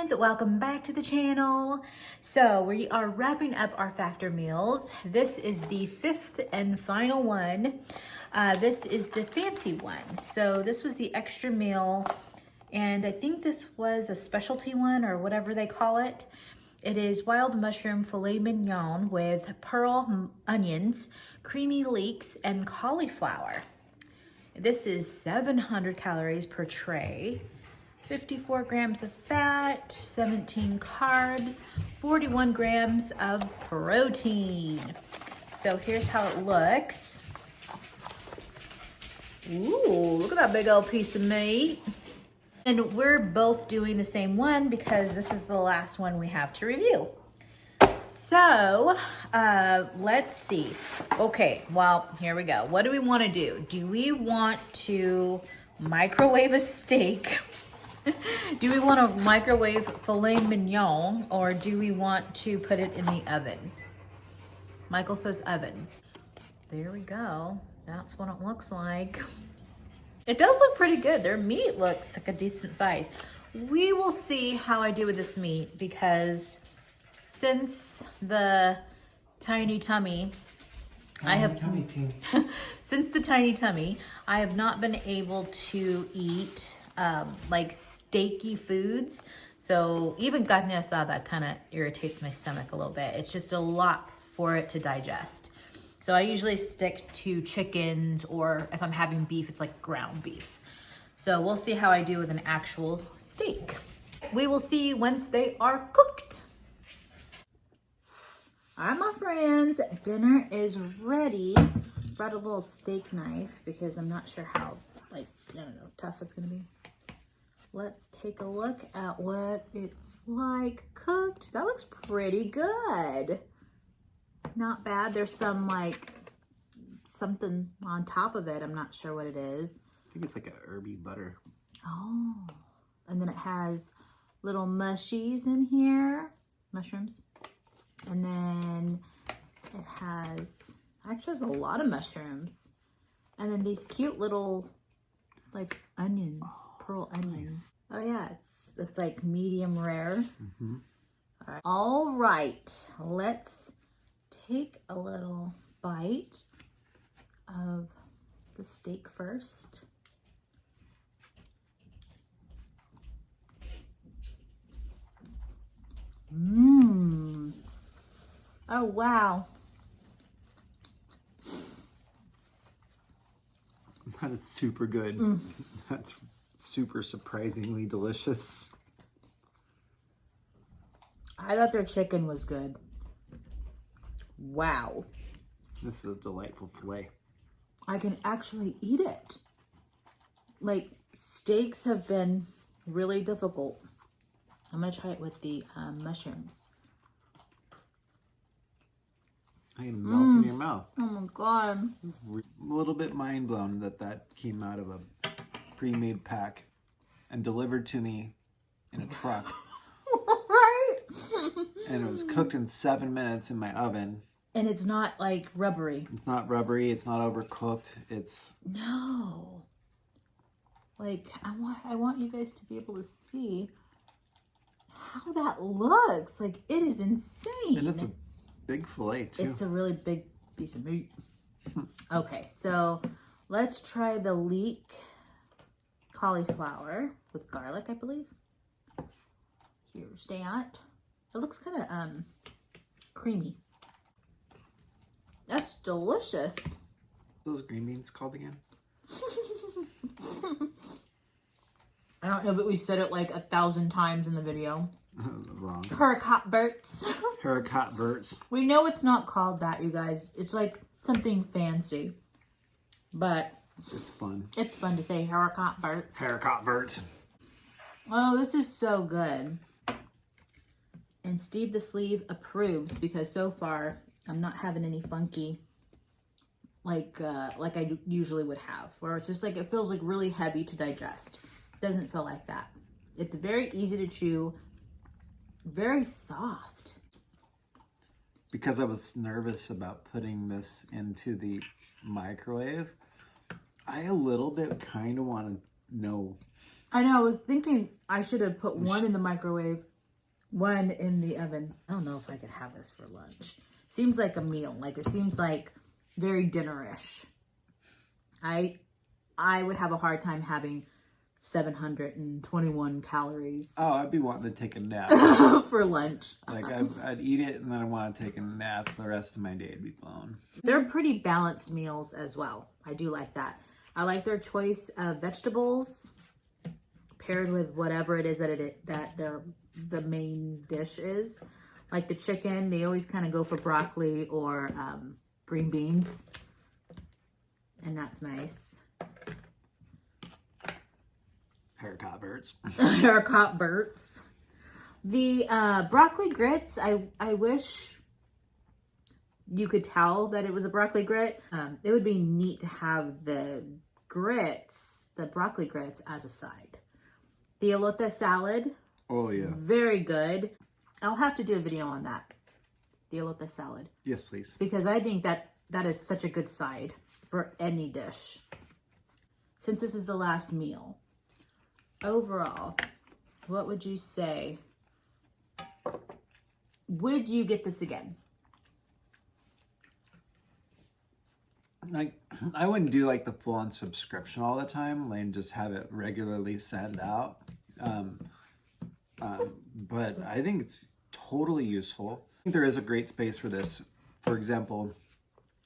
friends, welcome back to the channel. So we are wrapping up our factor meals. This is the fifth and final one. This is the fancy one. So this was the extra meal, and I think this was a specialty one or whatever they call it. It is wild mushroom filet mignon with pearl onions, creamy leeks, and cauliflower. This is 700 calories per tray. 54 grams of fat, 17 carbs, 41 grams of protein. So here's how it looks. Ooh, look at that big old piece of meat. And we're both doing the same one because this is the last one we have to review. So let's see. Okay, well, here we go. What do we want to do? Do we want to microwave a steak? Do we want to microwave filet mignon, or do we want to put it in the oven? Michael says oven. There we go. That's what it looks like. It does look pretty good. Their meat looks like a decent size. We will see how I do with this meat, because since the tiny tummy, since the tiny tummy, I have not been able to eat like steaky foods. So even carne asada kind of irritates my stomach a little bit. It's just a lot for it to digest. So I usually stick to chickens, or if I'm having beef, it's like ground beef. So we'll see how I do with an actual steak. We will see once they are cooked. All right, my friends, dinner is ready. Brought a little steak knife because I'm not sure how, tough it's gonna be. Let's take a look at what it's like cooked. That looks pretty good. Not bad. There's some something on top of it. I'm not sure what it is. I think it's like a herby butter. Oh, and then it has little mushies in here, mushrooms. And then it has, actually has a lot of mushrooms. And then these cute little onions, pearl onions. Nice. Oh yeah, it's like medium rare. Mm-hmm. All right, let's take a little bite of the steak first. Mmm. Oh wow. That is super good. That's super surprisingly delicious. I thought their chicken was good. Wow. This is a delightful filet. I can actually eat it. Like, steaks have been really difficult. I'm gonna try it with the mushrooms. I can melt in your mouth. Oh my God. A little bit mind blown that came out of a pre-made pack and delivered to me in a truck. Right? And it was cooked in 7 minutes in my oven. And it's not like rubbery. It's not rubbery. It's not overcooked. It's... No. Like, I want you guys to be able to see how that looks. Like, it is insane. And it's a big fillet too. It's a really big piece of meat. Okay, so let's try the leek cauliflower with garlic, I believe. Here's that. It looks kind of creamy. That's delicious. What are those green beans called again? I don't know, but we said it like 1,000 times in the video. Wrong. Haricot Berts. Haricot Berts. We know it's not called that, you guys. It's like something fancy. But it's fun. It's fun to say Haricot Berts. Haricot Berts. Oh, this is so good. And Steve the Sleeve approves, because so far I'm not having any funky like I usually would have, where it's just like it feels like really heavy to digest. Doesn't feel like that. It's very easy to chew, very soft. Because I was nervous about putting this into the microwave, I a little bit kind of want to know. I know, I was thinking I should have put one in the microwave one in the oven. I don't know if I could have this for lunch. Seems like a meal. Like it seems like very dinner-ish. I would have a hard time having 721 calories. Oh, I'd be wanting to take a nap. For lunch. Like I'd eat it and then I want to take a nap. The rest of my day would be blown. They're pretty balanced meals as well. I do like that. I like their choice of vegetables paired with whatever it is that the main dish is. Like the chicken, they always kind of go for broccoli or green beans. And that's nice. Haircut Berts. Haircut Berts. The broccoli grits, I wish you could tell that it was a broccoli grit. It would be neat to have the broccoli grits as a side. The elote salad. Oh, yeah. Very good. I'll have to do a video on that. The elote salad. Yes, please. Because I think that is such a good side for any dish. Since this is the last meal, overall, what would you say? Would you get this again? Like, I wouldn't do like the full-on subscription all the time, like just have it regularly sent out. But I think it's totally useful. I think there is a great space for this. For example,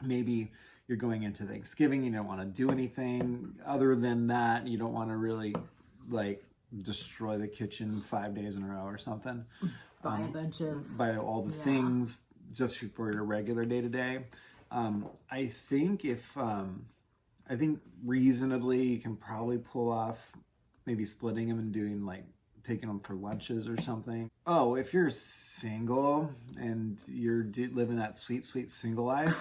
maybe you're going into Thanksgiving, you don't want to do anything other than that. You don't want to really like destroy the kitchen 5 days in a row or something. Buy a bunch of... Buy all the things just for your regular day-to-day. I think I think reasonably you can probably pull off maybe splitting them and doing like taking them for lunches or something. Oh, if you're single and you're living that sweet, sweet single life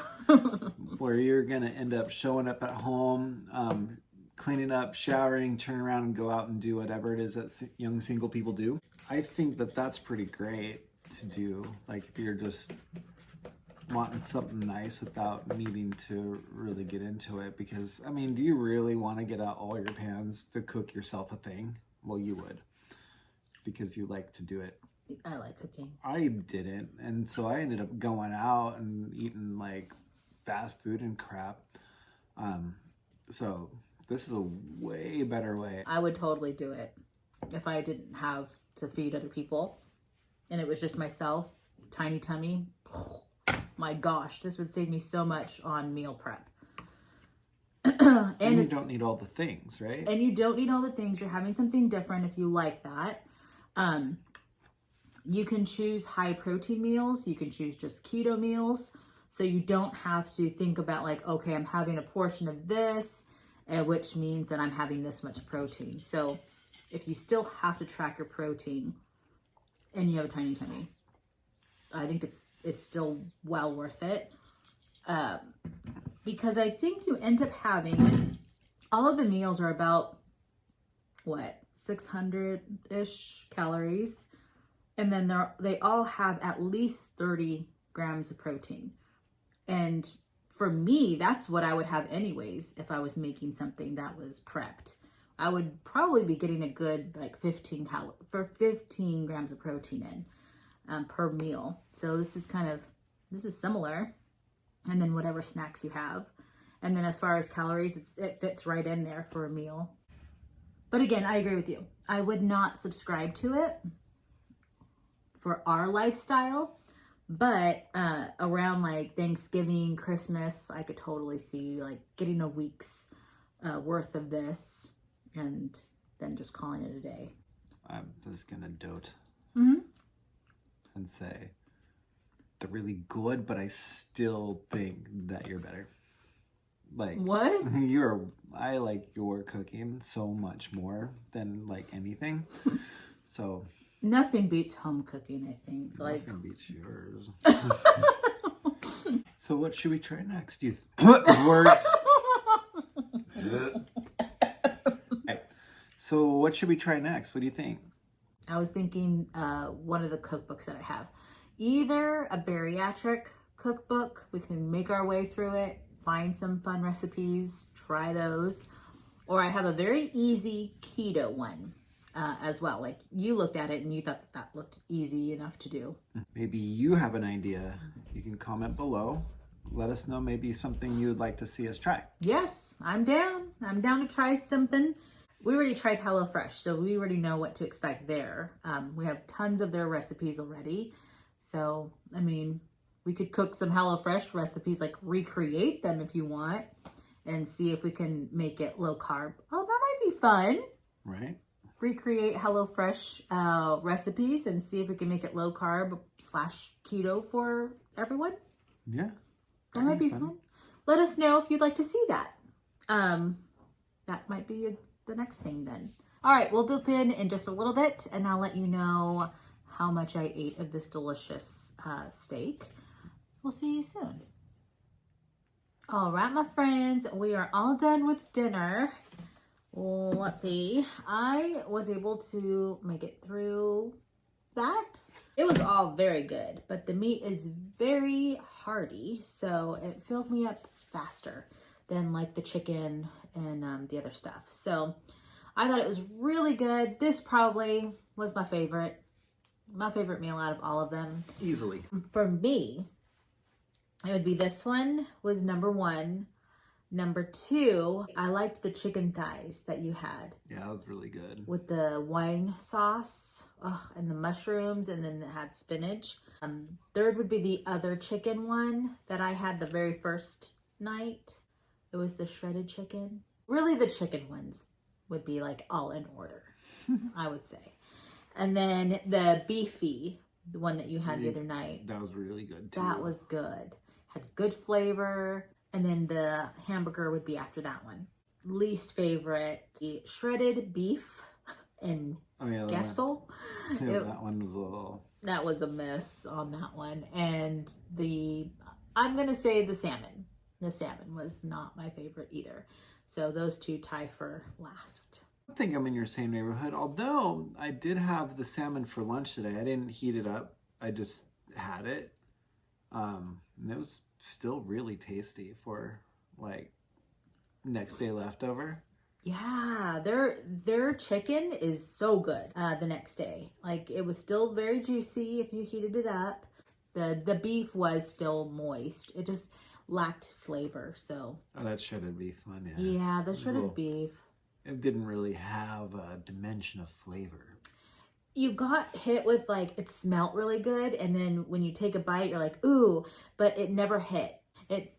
where you're going to end up showing up at home, cleaning up, showering, turn around and go out and do whatever it is that young single people do. I think that that's pretty great to do. Like if you're just wanting something nice without needing to really get into it. Because, I mean, do you really want to get out all your pans to cook yourself a thing? Well, you would. Because you like to do it. I like cooking. I didn't. And so I ended up going out and eating like fast food and crap. So this is a way better way. I would totally do it if I didn't have to feed other people and it was just myself, tiny tummy. Oh, my gosh, this would save me so much on meal prep. And you don't need all the things, right? And you don't need all the things. You're having something different if you like that. You can choose high protein meals. You can choose just keto meals. So you don't have to think about like, okay, I'm having a portion of this, which means that I'm having this much protein. So if you still have to track your protein and you have a tiny tummy, I think it's still well worth it. Because I think you end up having, all of the meals are about, what, 600-ish calories. And then they all have at least 30 grams of protein. And for me, that's what I would have anyways if I was making something that was prepped. I would probably be getting a good like 15 grams of protein in per meal. So this is similar. And then whatever snacks you have. And then as far as calories, it fits right in there for a meal. But again, I agree with you. I would not subscribe to it for our lifestyle. But around like Thanksgiving, Christmas, I could totally see like getting a week's worth of this and then just calling it a day. I'm just going to dote and say they're really good, but I still think that you're better. Like what? I like your cooking so much more than like anything. So nothing beats home cooking, I think. Nothing beats yours. So what should we try next? Words. Right. So what should we try next? What do you think? I was thinking one of the cookbooks that I have. Either a bariatric cookbook, we can make our way through it, find some fun recipes, try those. Or I have a very easy keto one. as well. Like you looked at it and you thought that looked easy enough to do. Maybe you have an idea. You can comment below. Let us know maybe something you would like to see us try. Yes, I'm down. I'm down to try something. We already tried HelloFresh, so we already know what to expect there. We have tons of their recipes already. So, I mean, we could cook some HelloFresh recipes, like recreate them if you want, and see if we can make it low carb. Oh, that might be fun. Right? Recreate HelloFresh recipes and see if we can make it low carb / keto for everyone. Yeah. That might be fun. Let us know if you'd like to see that. That might be the next thing then. All right, we'll boop in just a little bit and I'll let you know how much I ate of this delicious steak. We'll see you soon. All right, my friends, we are all done with dinner. Well, let's see. I was able to make it through that. It was all very good, but the meat is very hearty, so it filled me up faster than like the chicken and the other stuff. So I thought it was really good. This probably was my favorite meal out of all of them. Easily. For me, it would be this one was number 1. Number 2, I liked the chicken thighs that you had. Yeah, that was really good. With the wine sauce and the mushrooms, and then it had spinach. 3rd would be the other chicken one that I had the very first night. It was the shredded chicken. Really, the chicken ones would be like all in order, I would say. And then the beefy, the one that you had the other night. That was really good too. That was good. Had good flavor. And then the hamburger would be after that one. Least favorite, the shredded beef and Gessel. That one was a little... That was a miss on that one. And I'm going to say the salmon. The salmon was not my favorite either. So those two tie for last. I think I'm in your same neighborhood. Although I did have the salmon for lunch today. I didn't heat it up. I just had it. And it was still really tasty for like next day leftover. Yeah, their chicken is so good the next day. Like it was still very juicy if you heated it up. The beef was still moist. It just lacked flavor. So that shredded beef one, yeah, the shredded beef. It didn't really have a dimension of flavor. You got hit with like, it smelled really good. And then when you take a bite, you're like, ooh, but it never hit. It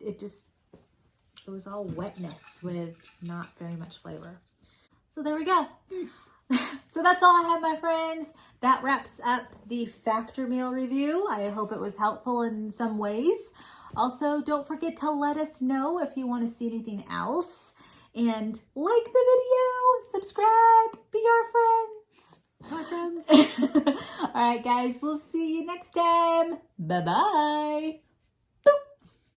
was all wetness with not very much flavor. So there we go. Nice. So that's all I have, my friends. That wraps up the Factor meal review. I hope it was helpful in some ways. Also, don't forget to let us know if you want to see anything else. And like the video, subscribe, be our friends. Bye, friends. All right, guys, we'll see you next time. Bye-bye.